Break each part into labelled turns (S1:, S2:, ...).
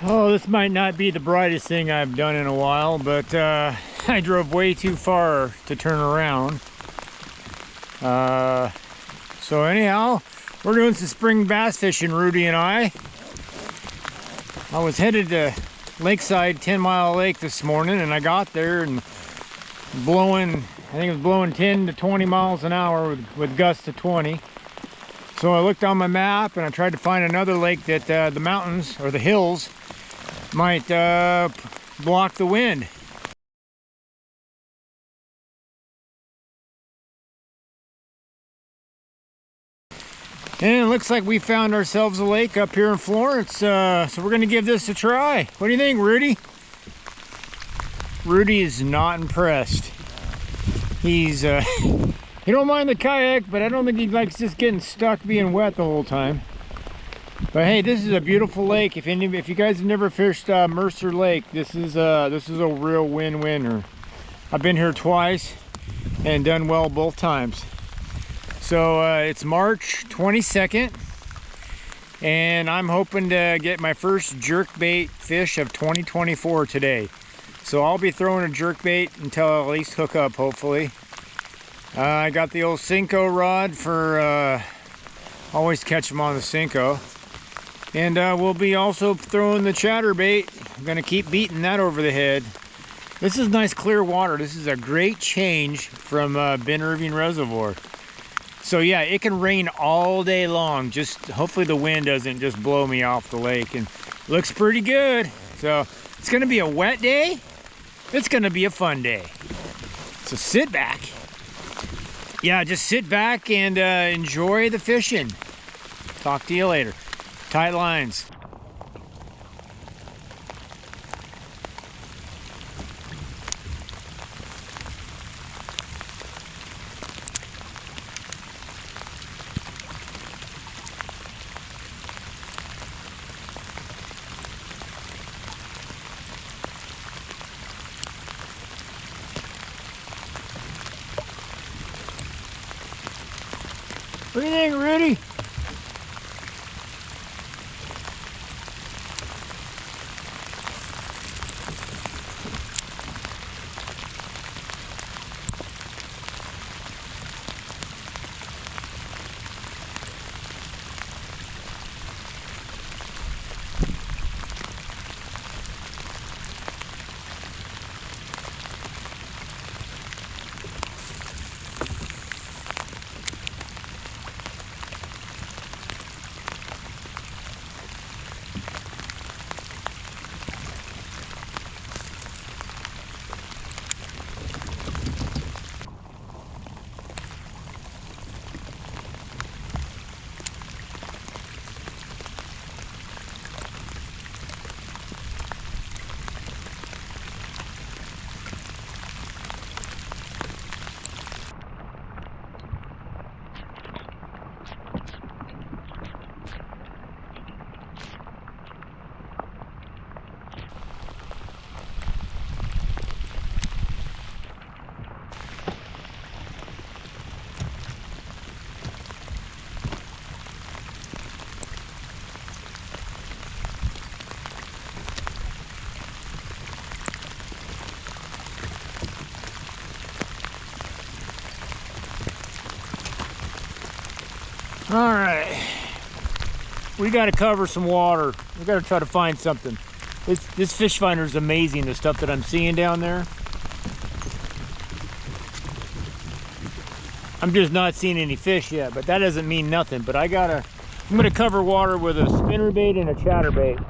S1: Oh, this might not be the brightest thing I've done in a while, but I drove way too far to turn around. So anyhow, we're doing some spring bass fishing, Rudy and I. I was headed to Lakeside 10 Mile Lake this morning, and I got there and blowing, I think it was blowing 10 to 20 miles an hour with gusts of 20. So I looked on my map and I tried to find another lake that the mountains or the hills might block the wind. And it looks like we found ourselves a lake up here in Florence, so we're going to give this a try. What do you think, Rudy? Rudy is not impressed. He's he don't mind the kayak, but I don't think he likes just getting stuck being wet the whole time. But hey, this is a beautiful lake. If you guys have never fished Mercer Lake, this is a real win-winner. I've been here twice and done well both times. So it's March 22nd, and I'm hoping to get my first jerkbait fish of 2024 today. So I'll be throwing a jerkbait until I at least hook up, hopefully. I got the old Cinco rod for always catch them on the Cinco. And we'll be also throwing the chatterbait. I'm gonna keep beating that over the head. This is nice clear water. This is a great change from Ben Irving Reservoir. So yeah, it can rain all day long. Just hopefully the wind doesn't just blow me off the lake. And looks pretty good. So it's gonna be a wet day. It's gonna be a fun day. So sit back. Yeah, just sit back and enjoy the fishing. Talk to you later. Tight lines. What do you think, Rudy? All right, we got to cover some water. We got to try to find something. This fish finder is amazing, the stuff that I'm seeing down there. I'm just not seeing any fish yet, but that doesn't mean nothing. But I'm gonna cover water with a spinnerbait and a chatterbait.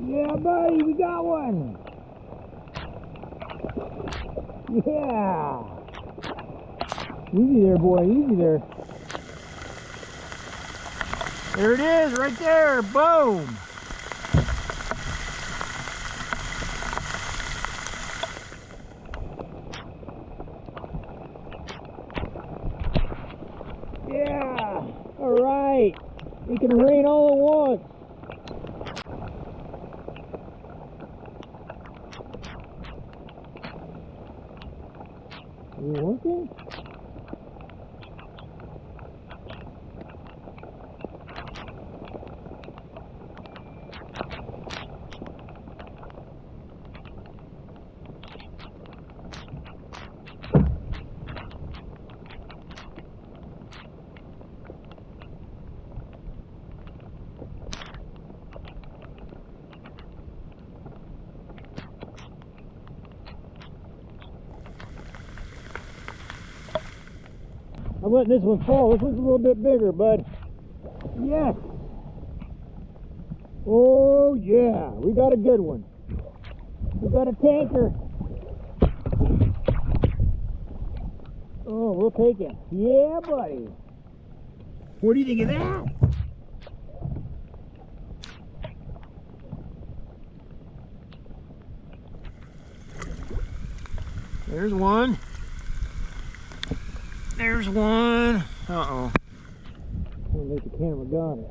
S1: Yeah, buddy, we got one. Yeah. Easy there, boy, easy there. There it is, right there, boom. Yeah, all right. It can rain all at once. Are you working? I'm letting this one fall. This one's a little bit bigger, bud. Yes. Oh, yeah. We got a good one. We got a tanker. Oh, we'll take it. Yeah, buddy. What do you think of that? There's one. There's one. Uh-oh. I don't think the camera got it.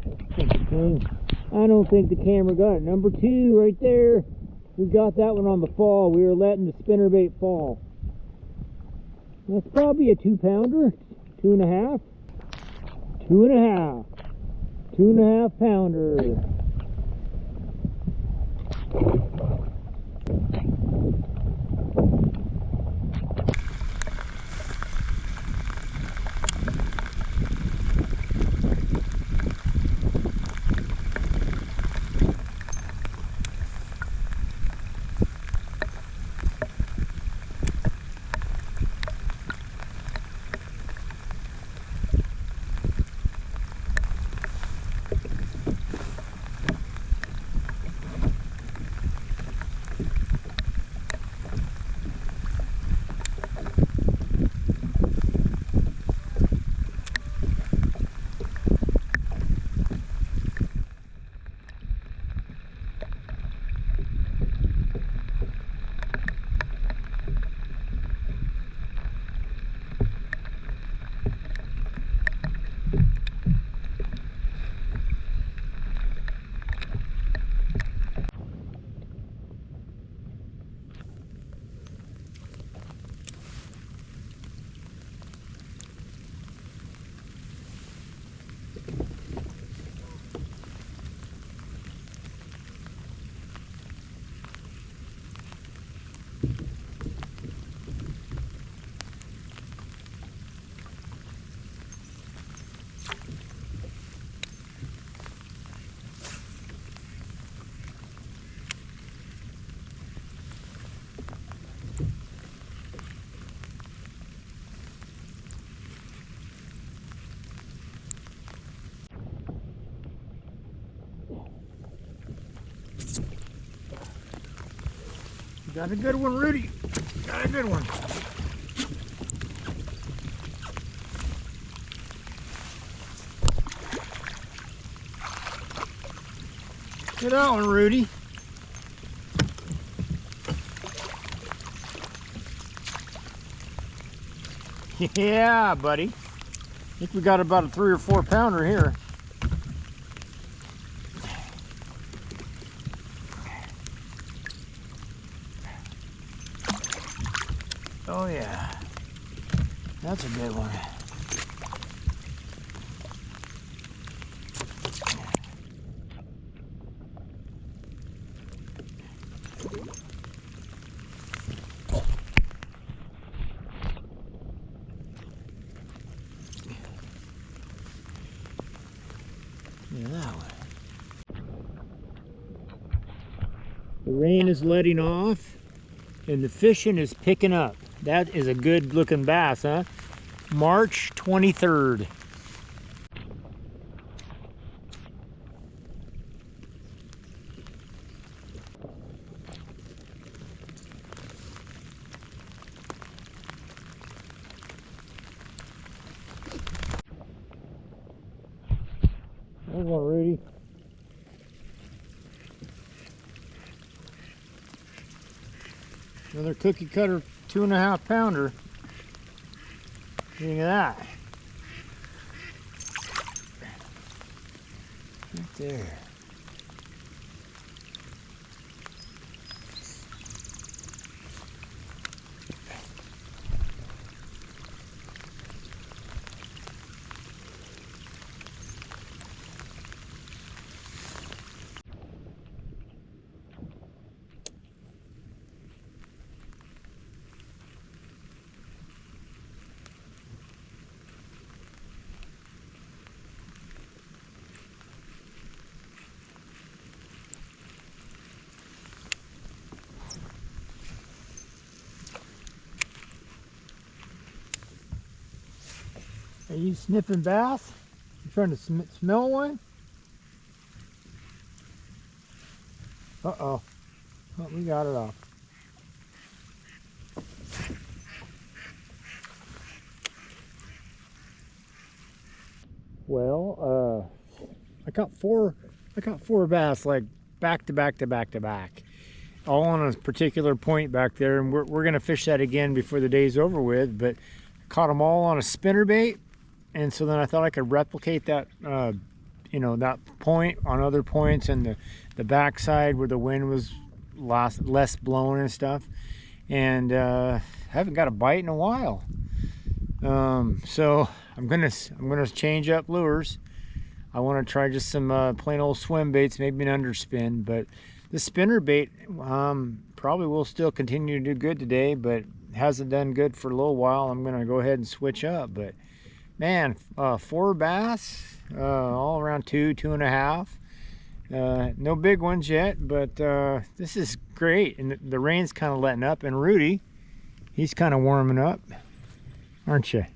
S1: I don't think the camera got it. Number 2 right there. We got that one on the fall. We were letting the spinnerbait fall. That's probably a 2-pounder. 2.5. 2.5. 2.5 pounder. Got a good one, Rudy. Got a good one. Get that one, Rudy. Yeah, buddy. I think we got about a 3 or 4 pounder here. Oh yeah, that's a good one. Yeah, that one. The rain is letting off and the fishing is picking up. That is a good looking bass, huh? March 23rd. Come on, Rudy. Another cookie cutter 2.5 pounder. Look at that. Right there. Are you sniffing bass? You trying to smell one? Uh-oh. Oh, we got it off. Well, I caught four bass like back to back to back to back, all on a particular point back there, and we're gonna fish that again before the day's over with. But caught them all on a spinnerbait, and so then I thought I could replicate that, you know, that point on other points, and the backside where the wind was less blowing and stuff. And haven't got a bite in a while. So I'm gonna change up lures. I want to try just some plain old swim baits, maybe an underspin. But the spinnerbait probably will still continue to do good today, but hasn't done good for a little while. I'm gonna go ahead and switch up. But man, 4 bass, all around 2.5. No big ones yet, but this is great. And the rain's kind of letting up, and Rudy, he's kind of warming up, aren't you?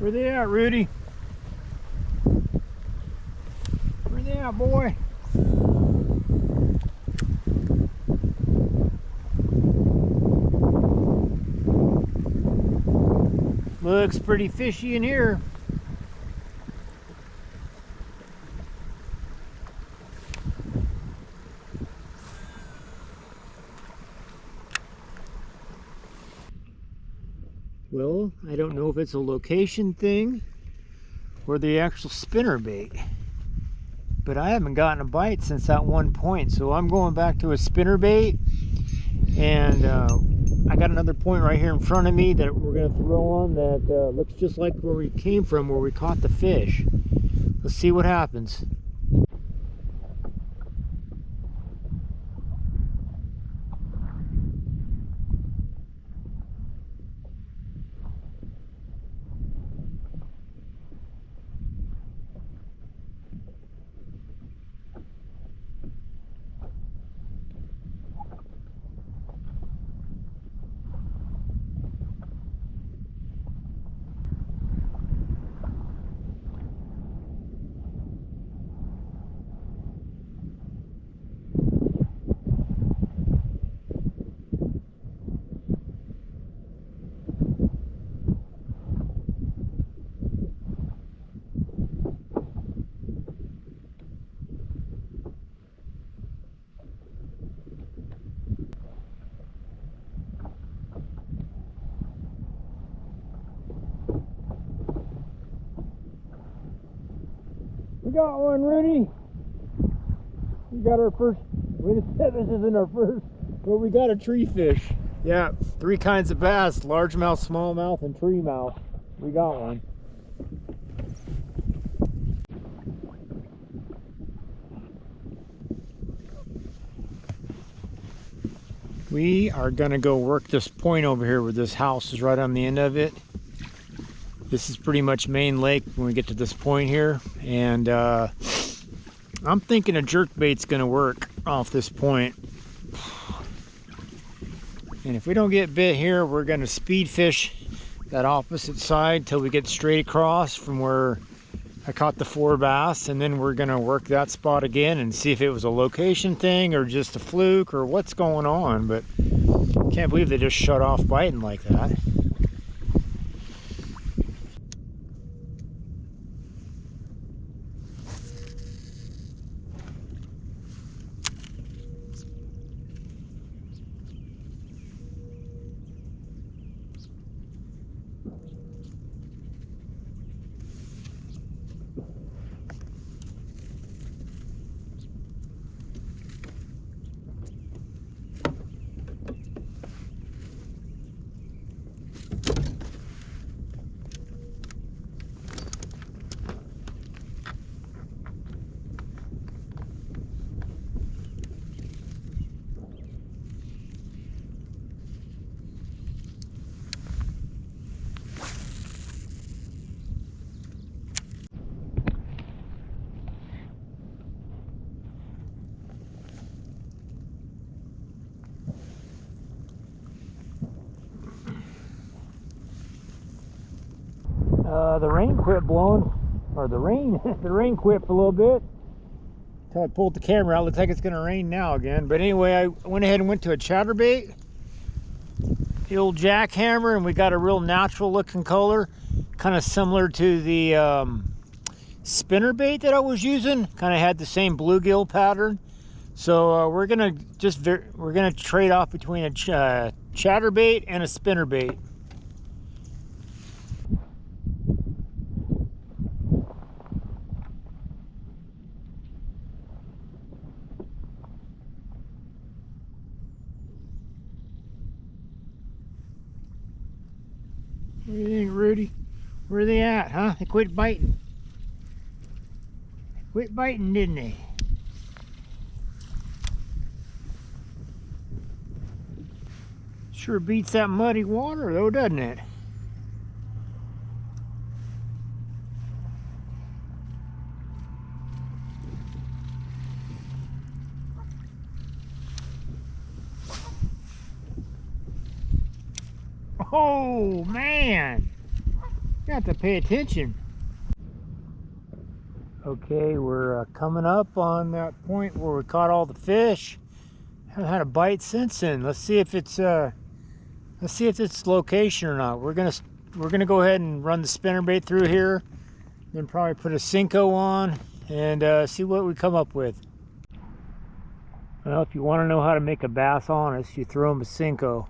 S1: Where they at, Rudy? Where they at, boy? Looks pretty fishy in here. Well, I don't know if it's a location thing or the actual spinnerbait, but I haven't gotten a bite since that one point, so I'm going back to a spinnerbait. And I got another point right here in front of me that we're going to throw on that looks just like where we came from, where we caught the fish. Let's see what happens. We got one, Rudy. We got our first. Wait a second, this isn't our first, but we got a tree fish. Yeah, 3 kinds of bass: largemouth, smallmouth, and treemouth. We got one. We are gonna go work this point over here where this house is right on the end of it. This is pretty much main lake when we get to this point here, and I'm thinking a jerkbait's gonna work off this point. And if we don't get bit here, we're gonna speed fish that opposite side till we get straight across from where I caught the 4 bass, and then we're gonna work that spot again and see if it was a location thing or just a fluke or what's going on. But can't believe they just shut off biting like that. The rain quit blowing, or the rain quit for a little bit until I pulled the camera out. Looks like it's gonna rain now again. But anyway, I went ahead and went to a chatterbait, the old jackhammer, and we got a real natural looking color, kind of similar to the spinnerbait that I was using. Kind of had the same bluegill pattern. So we're gonna trade off between a chatterbait and a spinnerbait. What do you think, Rudy? Where are they at, huh? They quit biting. They quit biting, didn't they? Sure beats that muddy water though, doesn't it? Oh man, you have to pay attention. Okay, we're coming up on that point where we caught all the fish. Haven't had a bite since then. Let's see if it's location or not. We're gonna go ahead and run the spinnerbait through here, then probably put a Cinco on and see what we come up with. Well, if you want to know how to make a bass honest, you throw them a Cinco.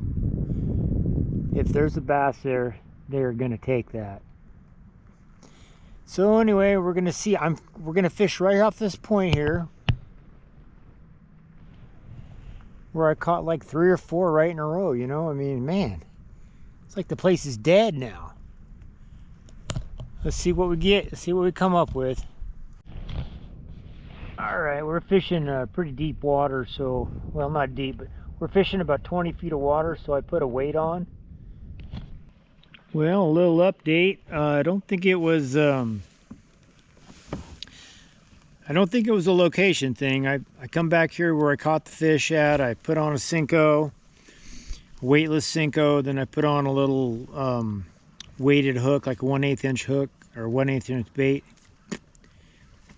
S1: If there's a bass there, they're gonna take that. So anyway, we're gonna see. We're gonna fish right off this point here, where I caught like 3 or 4 right in a row. You know, I mean, man, it's like the place is dead now. Let's see what we get. Let's see what we come up with. All right, we're fishing pretty deep water. So, well, not deep, but we're fishing about 20 feet of water. So I put a weight on. Well, a little update. I don't think it was a location thing. I come back here where I caught the fish at. I put on a Cinco, weightless Cinco. Then I put on a little weighted hook, like a 1/8 inch hook or 1/8 inch bait.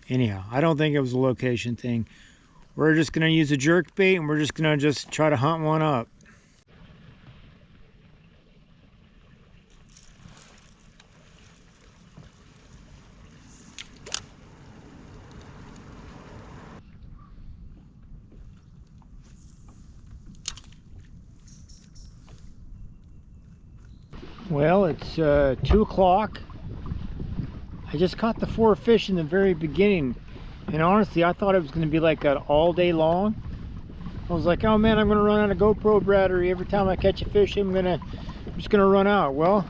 S1: Anyhow, I don't think it was a location thing. We're just gonna use a jerk bait, and we're just gonna try to hunt one up. Well, it's 2 o'clock. I just caught the 4 fish in the very beginning, and honestly, I thought it was going to be like that all day long. I was like, oh man, I'm going to run out of GoPro battery every time I catch a fish. I'm just going to run out. Well,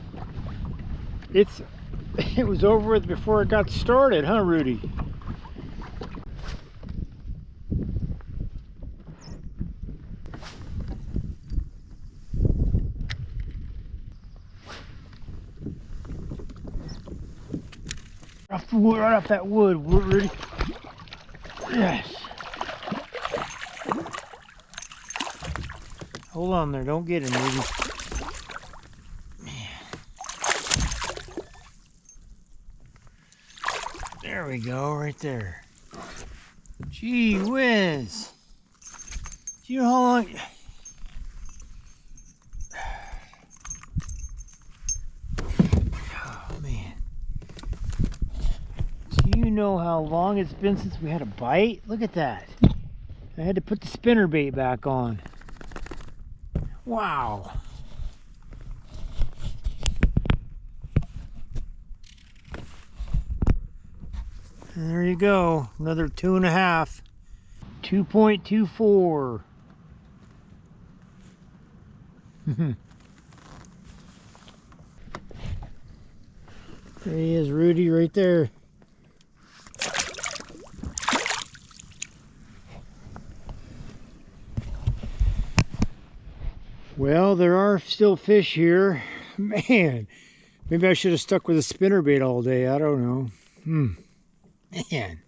S1: it was over with before it got started, huh, Rudy? wood, right off that wood. We're ready. Yes. Hold on there, don't get him, Rudy. There we go, right there. Gee whiz. Do you know how long? Oh man. Do you know how long it's been since we had a bite? Look at that. I had to put the spinnerbait back on. Wow. And there you go, another 2.5. 2.24. There he is, Rudy, right there. Well, there are still fish here. Man, maybe I should have stuck with a spinnerbait all day. I don't know. Man.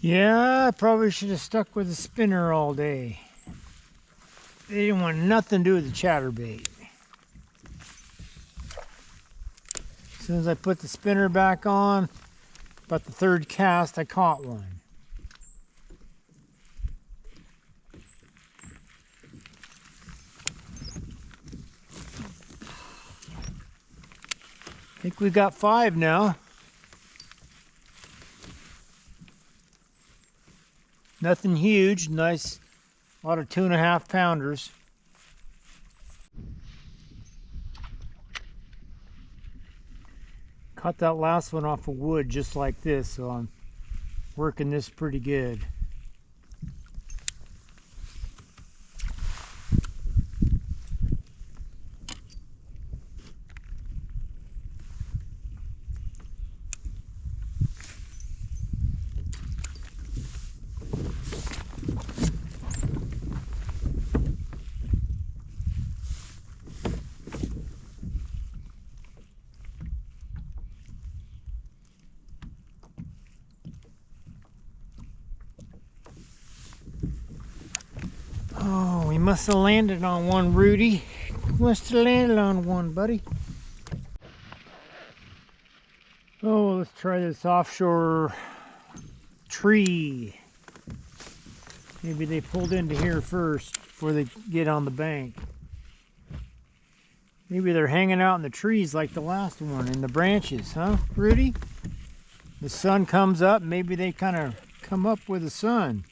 S1: Yeah, I probably should have stuck with a spinner all day. They didn't want nothing to do with the chatterbait. As soon as I put the spinner back on, about the third cast, I caught one. I think we got 5 now. Nothing huge, nice, a lot of 2.5 pounders. Caught that last one off of wood just like this, so I'm working this pretty good. Oh, we must have landed on one, Rudy. Must have landed on one, buddy. Oh, let's try this offshore tree. Maybe they pulled into here first before they get on the bank. Maybe they're hanging out in the trees like the last one, in the branches, huh, Rudy? The sun comes up, maybe they kind of come up with the sun.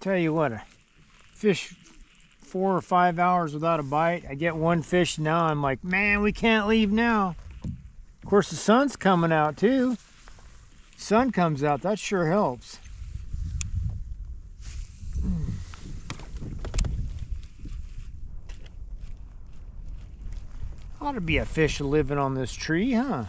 S1: Tell you what, I fish 4 or 5 hours without a bite. I get one fish, now I'm like, man, we can't leave now. Of course, the sun's coming out too. Sun comes out, that sure helps. Ought to be a fish living on this tree, huh?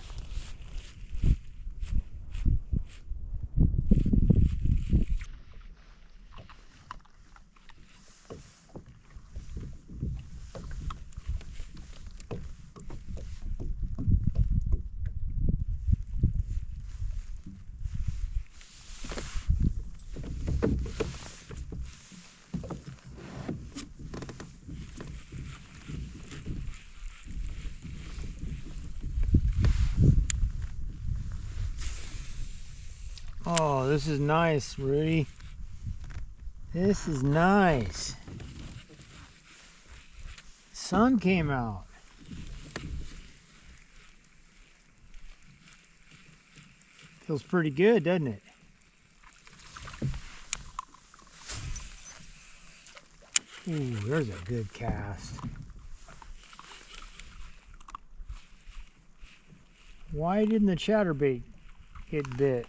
S1: Oh, this is nice, Rudy. This is nice. Sun came out. Feels pretty good, doesn't it? Ooh, there's a good cast. Why didn't the chatterbait get bit?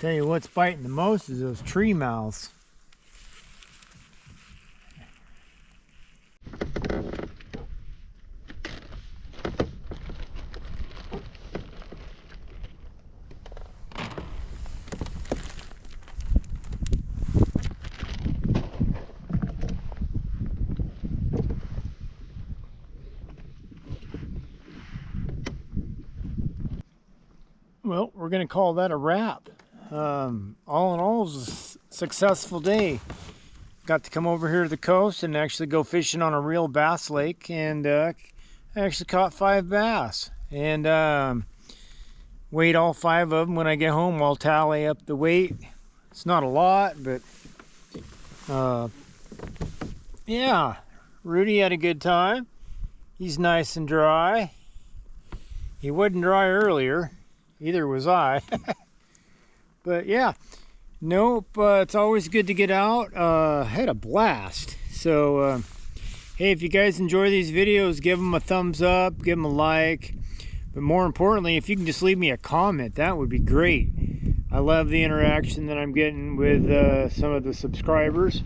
S1: Tell you what's biting the most is those tree mouths. Well, we're going to call that a wrap. All in all, it was a successful day. Got to come over here to the coast and actually go fishing on a real bass lake, and I actually caught 5 bass. And weighed all 5 of them. When I get home, I'll tally up the weight. It's not a lot, but yeah, Rudy had a good time. He's nice and dry. He wasn't dry earlier. Either was I. But yeah, nope, it's always good to get out. Had a blast. So hey, if you guys enjoy these videos, give them a thumbs up, give them a like, but more importantly, if you can just leave me a comment, that would be great. I love the interaction that I'm getting with some of the subscribers,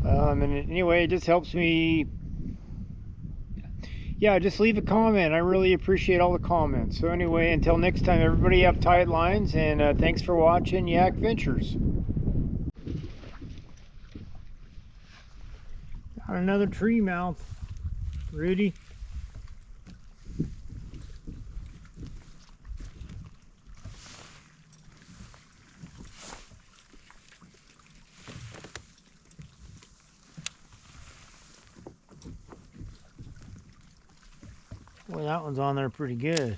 S1: and anyway, it just helps me. Yeah, just leave a comment. I really appreciate all the comments. So anyway, until next time, everybody have tight lines, and thanks for watching Yak Ventures. Got another tree mouth, Rudy. Boy, that one's on there pretty good.